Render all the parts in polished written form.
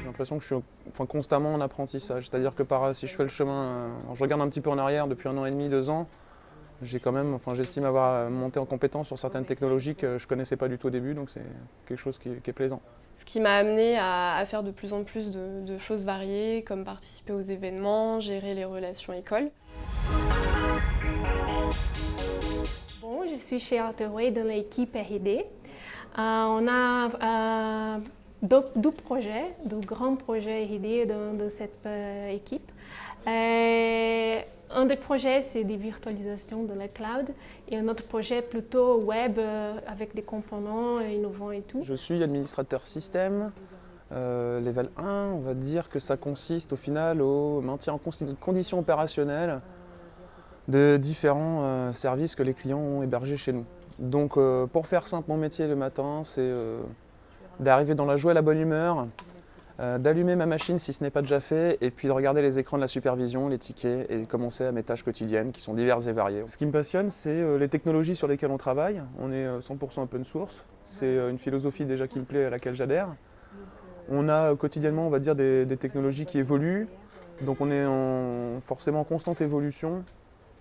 J'ai l'impression que je suis constamment en apprentissage. C'est-à-dire que si je fais le chemin, je regarde un petit peu en arrière depuis 1 an et demi, 2 ans, j'estime avoir monté en compétence sur certaines technologies que je ne connaissais pas du tout au début, donc c'est quelque chose qui est plaisant. Ce qui m'a amené à faire de plus en plus de choses variées, comme participer aux événements, gérer les relations écoles. Bon, je suis chez Alterway dans l'équipe R&D. On a deux projets, deux grands projets R&D dans cette équipe. Un des projets, c'est des virtualisations de la cloud et un autre projet plutôt web avec des composants innovants et tout. Je suis administrateur système, level 1. On va dire que ça consiste au final au maintien en conditions opérationnelles de différents services que les clients ont hébergés chez nous. Donc pour faire simple, mon métier le matin, c'est d'arriver dans la joie et la bonne humeur, d'allumer ma machine si ce n'est pas déjà fait, et puis de regarder les écrans de la supervision, les tickets, et commencer à mes tâches quotidiennes qui sont diverses et variées. Ce qui me passionne, c'est les technologies sur lesquelles on travaille. On est 100% open source, c'est une philosophie déjà qui me plaît, à laquelle j'adhère. On a quotidiennement, on va dire, des technologies qui évoluent, donc on est forcément en constante évolution.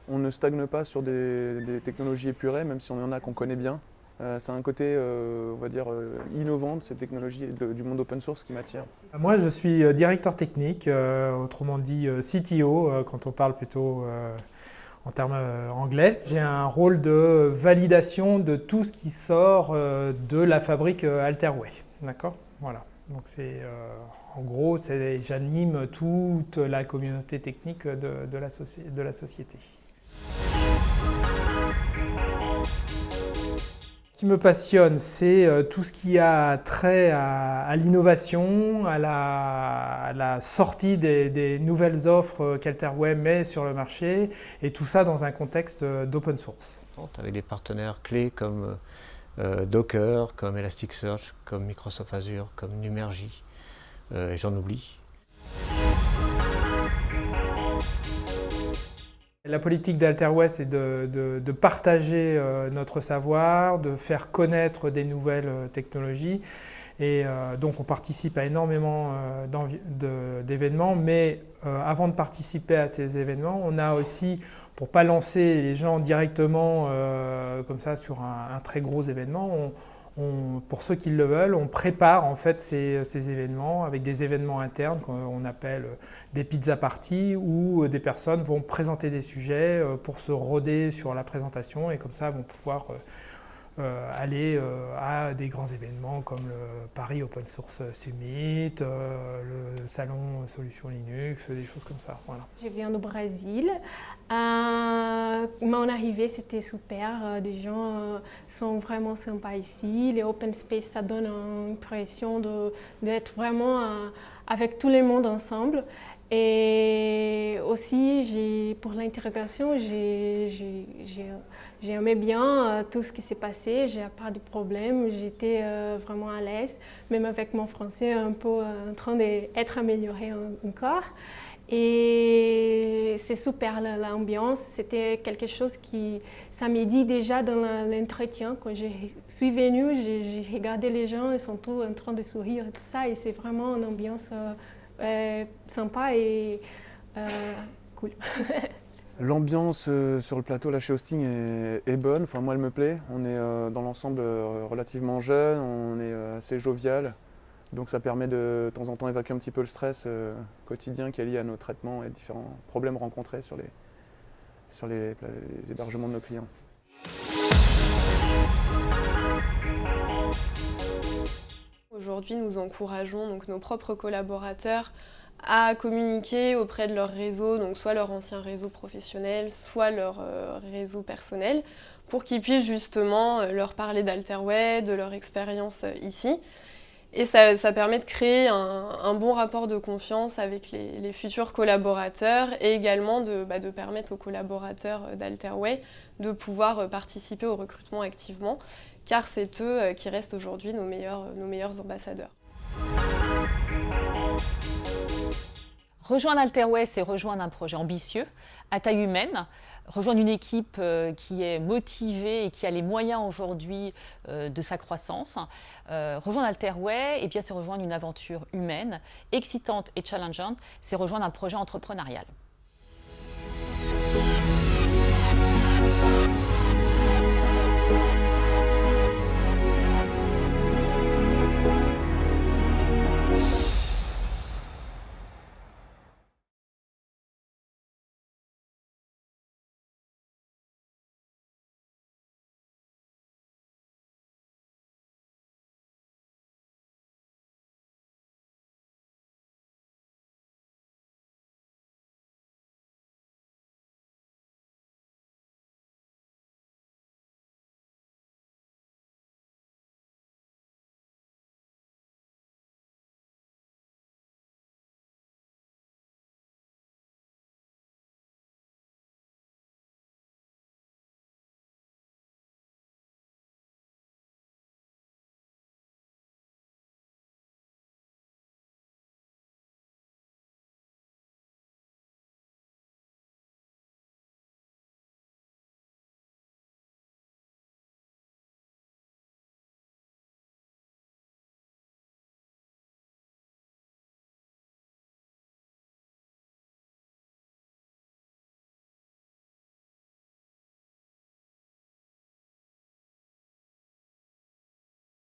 On ne stagne pas sur des technologies épurées, même si on en a qu'on connaît bien. C'est un côté, on va dire, innovant de ces technologies du monde open source qui m'attire. Moi, je suis directeur technique, autrement dit CTO, quand on parle plutôt en termes anglais. J'ai un rôle de validation de tout ce qui sort de la fabrique Alterway. D'accord ? Voilà. Donc c'est, en gros, j'anime toute la communauté technique de la société. Ce qui me passionne, c'est tout ce qui a trait à l'innovation, à la sortie des nouvelles offres qu'Alterway met sur le marché, et tout ça dans un contexte d'open source. Avec des partenaires clés comme Docker, comme Elasticsearch, comme Microsoft Azure, comme Numergy, et j'en oublie. La politique d'Alterway, c'est de partager notre savoir, de faire connaître des nouvelles technologies. Et donc on participe à énormément d'événements, mais avant de participer à ces événements, on a aussi, pour ne pas lancer les gens directement comme ça sur un très gros événement, pour ceux qui le veulent, on prépare en fait ces événements avec des événements internes qu'on appelle des pizza parties, où des personnes vont présenter des sujets pour se roder sur la présentation, et comme ça vont pouvoir aller à des grands événements comme le Paris Open Source Summit, le salon Solutions Linux, des choses comme ça. Voilà. Je viens du Brésil. Mon arrivée, c'était super. Les gens sont vraiment sympas ici. Les open space, ça donne l'impression d'être vraiment avec tout le monde ensemble. Et aussi, pour l'intégration, j'ai aimé bien tout ce qui s'est passé. J'ai pas de problème. J'étais vraiment à l'aise, même avec mon français un peu en train d'être amélioré encore. Et c'est super l'ambiance. C'était quelque chose ça m'a dit déjà dans l'entretien. Quand je suis venue, j'ai regardé les gens, ils sont tous en train de sourire, tout ça. Et c'est vraiment une ambiance sympa et cool. L'ambiance sur le plateau là chez Hosting est bonne, enfin moi elle me plaît. On est dans l'ensemble relativement jeune, on est assez jovial. Donc ça permet de temps en temps évacuer un petit peu le stress quotidien qui est lié à nos traitements et différents problèmes rencontrés sur les hébergements de nos clients. Aujourd'hui, nous encourageons donc nos propres collaborateurs à communiquer auprès de leur réseau, donc soit leur ancien réseau professionnel, soit leur réseau personnel, pour qu'ils puissent justement leur parler d'Alterway, de leur expérience ici. Et ça permet de créer un bon rapport de confiance avec les futurs collaborateurs, et également de permettre aux collaborateurs d'Alterway de pouvoir participer au recrutement activement, car c'est eux qui restent aujourd'hui nos meilleurs ambassadeurs. Rejoindre Alterway, c'est rejoindre un projet ambitieux, à taille humaine, rejoindre une équipe qui est motivée et qui a les moyens aujourd'hui de sa croissance. Rejoindre Alterway, eh bien, c'est rejoindre une aventure humaine, excitante et challengeante, c'est rejoindre un projet entrepreneurial.